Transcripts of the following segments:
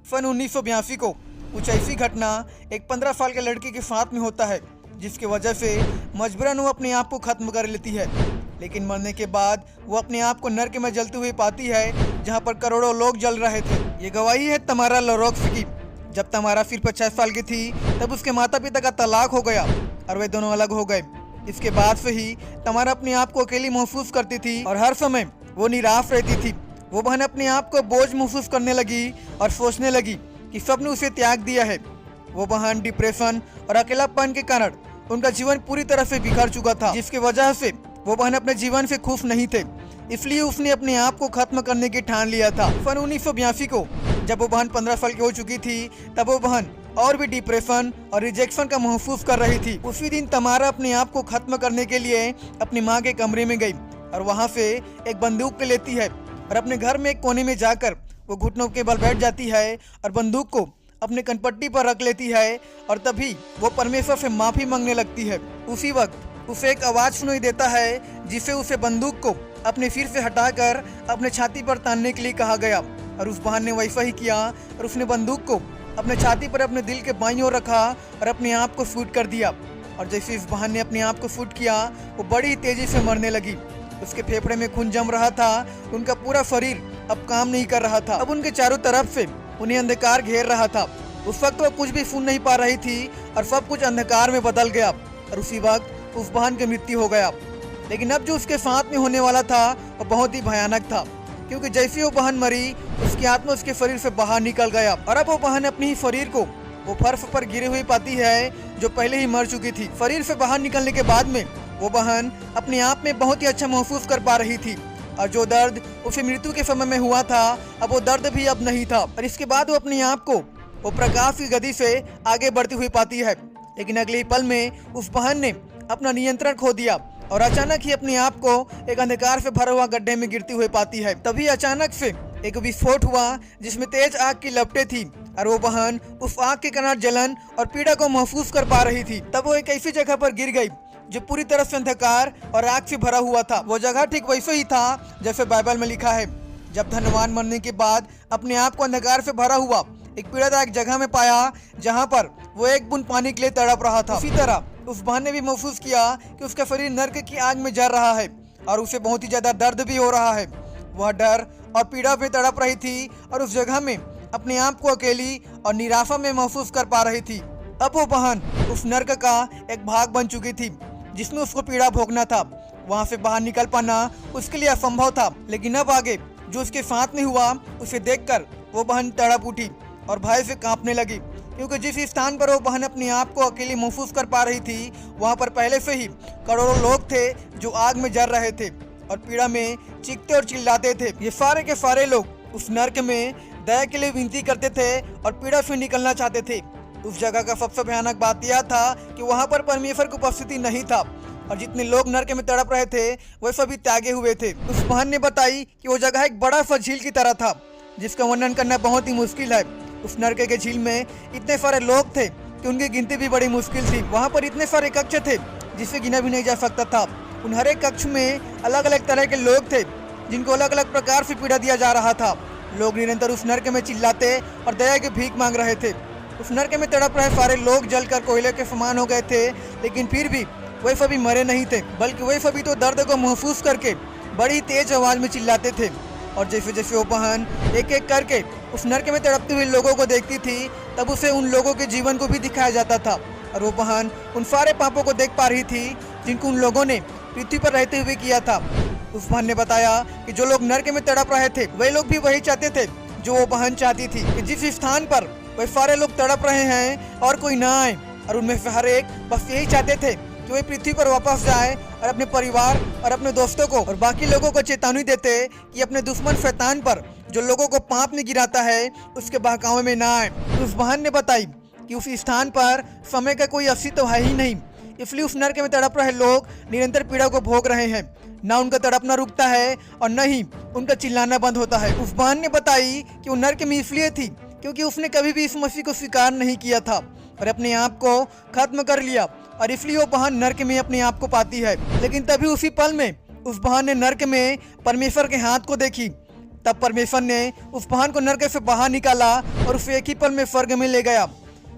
सन 1982 को कुछ ऐसी घटना एक 15 साल के लड़की के साथ में होता है जिसकी वजह से मजबूरन वो अपने आप को खत्म कर लेती है। लेकिन मरने के बाद वो अपने आप को नर्क में जलती हुई पाती है जहाँ पर करोड़ों लोग जल रहे थे। ये गवाही है तमारा लरोक्स की। जब तमारा सिर्फ 6 साल की थी तब उसके माता पिता का तलाक हो गया और वे दोनों अलग हो गए। इसके बाद से ही तमारा अपने आप को अकेली महसूस करती थी और हर समय वो निराश रहती थी। वो बहन अपने आप को बोझ महसूस करने लगी और सोचने लगी कि सबने उसे त्याग दिया है। वो बहन डिप्रेशन और अकेलापन के कारण उनका जीवन पूरी तरह से बिखर चुका था, जिसकी वजह से वो बहन अपने जीवन से खुश नहीं थे। इसलिए उसने अपने आप को खत्म करने की ठान लिया था। सन 1982 को जब वो बहन 15 साल की हो चुकी थी तब वो बहन और भी डिप्रेशन और रिजेक्शन का महसूस कर रही थी। उसी दिन तमारा अपने आप को खत्म करने के लिए अपनी माँ के कमरे में गई और वहाँ से एक बंदूक लेती है और अपने घर में एक कोने में जाकर वो घुटनों के बल बैठ जाती है और बंदूक को अपने कनपट्टी पर रख लेती है और तभी वो परमेश्वर से माफी मांगने लगती है। उसी वक्त उसे एक आवाज सुनाई देता है जिससे उसे बंदूक को अपने सिर से हटाकर अपने छाती पर तानने के लिए कहा गया और उस बहन ने वैसा ही किया और उसने बंदूक को अपने छाती पर अपने दिल के बाईं ओर रखा और अपने आप को शूट कर दिया। और जैसे इस बहन ने अपने आप को शूट किया वो बड़ी ही तेजी से मरने लगी। उसके फेफड़े में खून जम रहा था, उनका पूरा शरीर अब काम नहीं कर रहा था। अब उनके चारों तरफ से उन्हें अंधकार घेर रहा था। उस वक्त वो कुछ भी सुन नहीं पा रही थी और सब कुछ अंधकार में बदल गया और उसी वक्त उस बहन की मृत्यु हो गया। लेकिन अब जो उसके साथ में होने वाला था वो बहुत ही भयानक था, क्योंकि जैसे वो बहन मरी उसकी आत्मा उसके शरीर से बाहर निकल गया और अब वो बहन अपने ही शरीर को वो फर्श पर गिरी हुई पाती है जो पहले ही मर चुकी थी। शरीर से बाहर निकलने के बाद में वो बहन अपने आप में बहुत ही अच्छा महसूस कर पा रही थी और जो दर्द उसे मृत्यु के समय में हुआ था अब वो दर्द भी अब नहीं था। और इसके बाद वो अपने आप को वो प्रकाश की गति से आगे बढ़ती हुई पाती है। लेकिन अगले ही पल में उस बहन ने अपना नियंत्रण खो दिया और अचानक ही अपने आप को एक अंधकार से भरा हुआ गड्ढे में गिरती हुई पाती है। तभी अचानक से एक विस्फोट हुआ जिसमें तेज आग की लपटें थी और वो बहन उस आग के कारण जलन और पीड़ा को महसूस कर पा रही थी। तब वो एक ऐसी जगह पर गिर गई जो पूरी तरह से अंधकार और आग से भरा हुआ था। वो जगह ठीक वैसे ही था जैसे बाइबल में लिखा है, जब धनवान मरने के बाद अपने आप को अंधकार से भरा हुआ एक पीड़ादायक जगह में पाया जहाँ पर वो एक बूंद पानी के लिए तड़प रहा था। उसी तरह उस बहन ने भी महसूस किया कि उसका शरीर नर्क की आग में जल रहा है और उसे बहुत ही ज्यादा दर्द भी हो रहा है। वह डर और पीड़ा में तड़प रही थी और उस जगह में अपने आप को अकेली और निराशा में महसूस कर पा रही थी। अब वो बहन उस नर्क का एक भाग बन चुकी थी जिसमें उसको पीड़ा भोगना था। वहाँ से बाहर निकल पाना उसके लिए असंभव था। लेकिन अब आगे जो उसके साथ में हुआ उसे देखकर वो बहन तड़प उठी और भय से कांपने लगी, क्योंकि जिस स्थान पर वो बहन अपने आप को अकेली महसूस कर पा रही थी वहाँ पर पहले से ही करोड़ों लोग थे जो आग में जल रहे थे और पीड़ा में चीखते और चिल्लाते थे। ये सारे के सारे लोग उस नर्क में दया के लिए विनती करते थे और पीड़ा से निकलना चाहते थे। उस जगह का सबसे भयानक बात यह था कि वहाँ पर परमेश्वर की उपस्थिति नहीं था और जितने लोग नर्क में तड़प रहे थे वे सभी त्यागे हुए थे। उस बहन ने बताई कि वो जगह एक बड़ा सा झील की तरह था जिसका वर्णन करना बहुत ही मुश्किल है। उस नर्क के झील में इतने सारे लोग थे कि उनकी गिनती भी बड़ी मुश्किल थी। वहाँ पर इतने सारे कक्ष थे जिसे गिना भी नहीं जा सकता था। उन हर एक कक्ष में अलग अलग तरह के लोग थे जिनको अलग अलग प्रकार से पीड़ा दिया जा रहा था। लोग निरंतर उस नर्क में चिल्लाते और दया की भीख मांग रहे थे। उस नर्क में तड़प रहे सारे लोग जलकर कोयले के समान हो गए थे, लेकिन फिर भी वे सभी मरे नहीं थे, बल्कि वे सभी तो दर्द को महसूस करके बड़ी तेज आवाज में चिल्लाते थे। और जैसे जैसे वो बहन एक एक करके उस नर्क में तड़पते हुए लोगों को देखती थी तब उसे उन लोगों के जीवन को भी दिखाया जाता था और वो बहन उन सारे पापों को देख पा रही थी जिनको उन लोगों ने पृथ्वी पर रहते हुए किया था। उस बहन ने बताया कि जो लोग नर्क में तड़प रहे थे वे लोग भी वही चाहते थे जो वो बहन चाहती थी कि जिस स्थान पर वे सारे लोग तड़प रहे हैं और कोई ना आए, और उनमें से हर एक बस यही चाहते थे कि वे पृथ्वी पर वापस जाए और अपने परिवार और अपने दोस्तों को और बाकी लोगों को चेतावनी देते कि अपने दुश्मन शैतान पर जो लोगों को पाप में गिराता है उसके बहकावे में ना आए। उस बहन ने बताई कि उस स्थान पर समय का कोई अस्तित्व है ही नहीं, इसलिए उस नर्क में तड़प रहे लोग निरंतर पीड़ा को भोग रहे हैं। ना उनका तड़पना रुकता है और न ही उनका चिल्लाना बंद होता है। उस बहन ने बताई कि वो नर्क में इसलिए थी क्योंकि उसने कभी भी इस मसीह को स्वीकार नहीं किया था और अपने आप को खत्म कर लिया, और इसलिए वो बहन नर्क में अपने आप को पाती है। लेकिन तभी उसी पल में उस बहन ने नर्क में परमेश्वर के हाथ को देखी तब परमेश्वर ने उस बहन को नरक से बाहर निकाला और उसे एक ही पल में स्वर्ग में ले गया।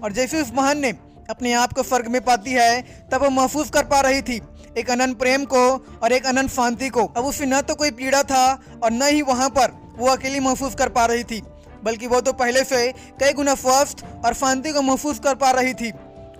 और जैसे उस बहन ने अपने आप को स्वर्ग में पाती है, तब वो महसूस कर पा रही थी एक अनंत प्रेम को और एक अनंत शांति को। अब उसे न तो कोई पीड़ा था और न ही वहाँ पर वो अकेली महसूस कर पा रही थी, बल्कि वो तो पहले से कई गुना स्वस्थ और शांति को महसूस कर पा रही थी।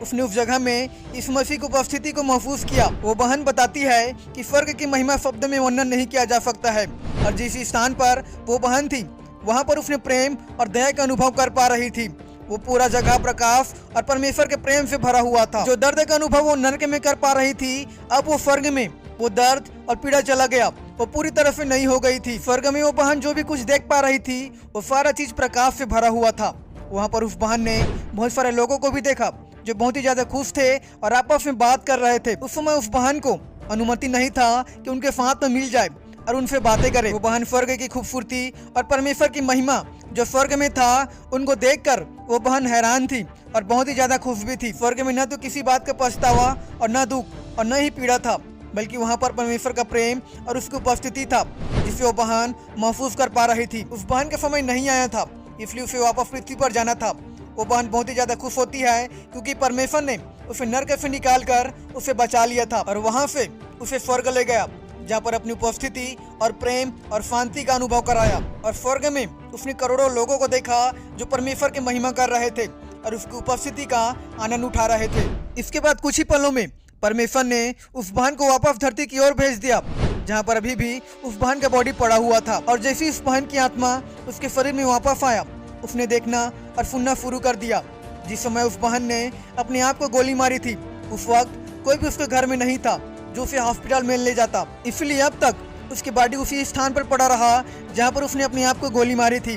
उसने उस जगह में इस मसीह की उपस्थिति को महसूस किया। वो बहन बताती है कि स्वर्ग की महिमा शब्द में वर्णन नहीं किया जा सकता है, और जिस स्थान पर वो बहन थी वहाँ पर उसने प्रेम और दया का अनुभव कर पा रही थी। वो पूरा जगह प्रकाश और परमेश्वर के प्रेम से भरा हुआ था। जो दर्द का अनुभव वो नरक में कर पा रही थी, अब वो स्वर्ग में वो दर्द और पीड़ा चला गया। वो पूरी तरह से नहीं हो गई थी। स्वर्ग में वो बहन जो भी कुछ देख पा रही थी, वो सारा चीज प्रकाश से भरा हुआ था। वहाँ पर उस बहन ने बहुत सारे लोगों को भी देखा जो बहुत ही ज्यादा खुश थे और आपस में बात कर रहे थे। उस समय उस बहन को अनुमति नहीं था कि उनके साथ में मिल जाए और उनसे बातें करे। वो बहन स्वर्ग की खूबसूरती और परमेश्वर की महिमा जो स्वर्ग में था, उनको देखकर वो बहन हैरान थी और बहुत ही ज्यादा खुश भी थी। स्वर्ग में न तो किसी बात का पछतावा और न दुख और न ही पीड़ा था, बल्कि वहाँ पर परमेश्वर का प्रेम और उसकी उपस्थिति था, जिसे वो बहन महसूस कर पा रही थी। उस बहन का समय नहीं आया था, इसलिए उसे वापस पृथ्वी पर जाना था। वो बहन बहुत ही ज्यादा खुश होती है क्योंकि परमेश्वर ने उसे नरक से निकाल कर उसे बचा लिया था और वहाँ से उसे स्वर्ग ले गया, जहाँ पर अपनी उपस्थिति और प्रेम और शांति का अनुभव कराया। और स्वर्ग में उसने करोड़ों लोगों को देखा जो परमेश्वर की महिमा कर रहे थे और उसकी उपस्थिति का आनंद उठा रहे थे। इसके बाद कुछ ही पलों में परमेश्वर ने उस बहन को वापस धरती की ओर भेज दिया, जहाँ पर अभी भी उस बहन का बॉडी पड़ा हुआ था। और जैसे ही उस बहन की आत्मा उसके शरीर में वापस आया, उसने देखना और सुनना शुरू कर दिया। जिस समय उस बहन ने अपने आप को गोली मारी थी, उस वक्त कोई भी उसके घर में नहीं था जो उसे हॉस्पिटल में ले जाता, इसलिए अब तक उसकी बॉडी उसी स्थान पर पड़ा रहा जहाँ पर उसने अपने आप को गोली मारी थी।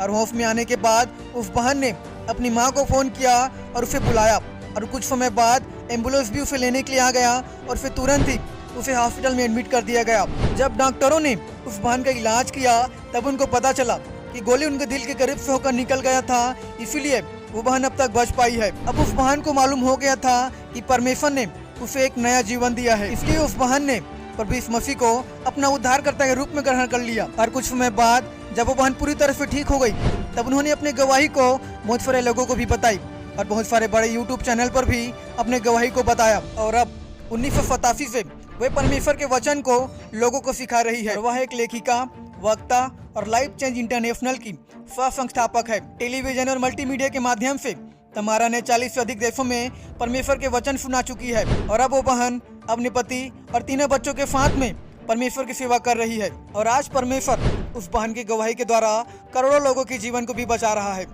और होश में आने के बाद उस बहन ने अपनी माँ को फोन किया और उसे बुलाया, और कुछ समय बाद एम्बुलेंस भी उसे लेने के लिए आ गया और फिर तुरंत ही उसे हॉस्पिटल में एडमिट कर दिया गया। जब डॉक्टरों ने उस बहन का इलाज किया, तब उनको पता चला कि गोली उनके दिल के करीब से होकर निकल गया था, इसीलिए वो बहन अब तक बच पाई है। अब उस बहन को मालूम हो गया था कि परमेश्वर ने उसे एक नया जीवन दिया है, इसलिए उस बहन ने प्रभु यीशु मसीह को अपना उद्धारकर्ता के रूप में ग्रहण कर लिया। और कुछ समय बाद जब वो बहन पूरी तरह से ठीक हो गई, तब उन्होंने अपनी गवाही को बहुत सारे लोगों को भी बताई और बहुत सारे बड़े यूट्यूब चैनल पर भी अपने गवाही को बताया। और अब 1987 से वे परमेश्वर के वचन को लोगों को सिखा रही है। वह एक लेखिका, वक्ता और लाइफ चेंज इंटरनेशनल की सह संस्थापक है। टेलीविजन और मल्टीमीडिया के माध्यम से तमारा ने 40 से अधिक देशों में परमेश्वर के वचन सुना चुकी है। और अब वो बहन अपने पति और 3 बच्चों के साथ में परमेश्वर की सेवा कर रही है। और आज परमेश्वर उस बहन की गवाही के द्वारा करोड़ों लोगों के जीवन को भी बचा रहा है।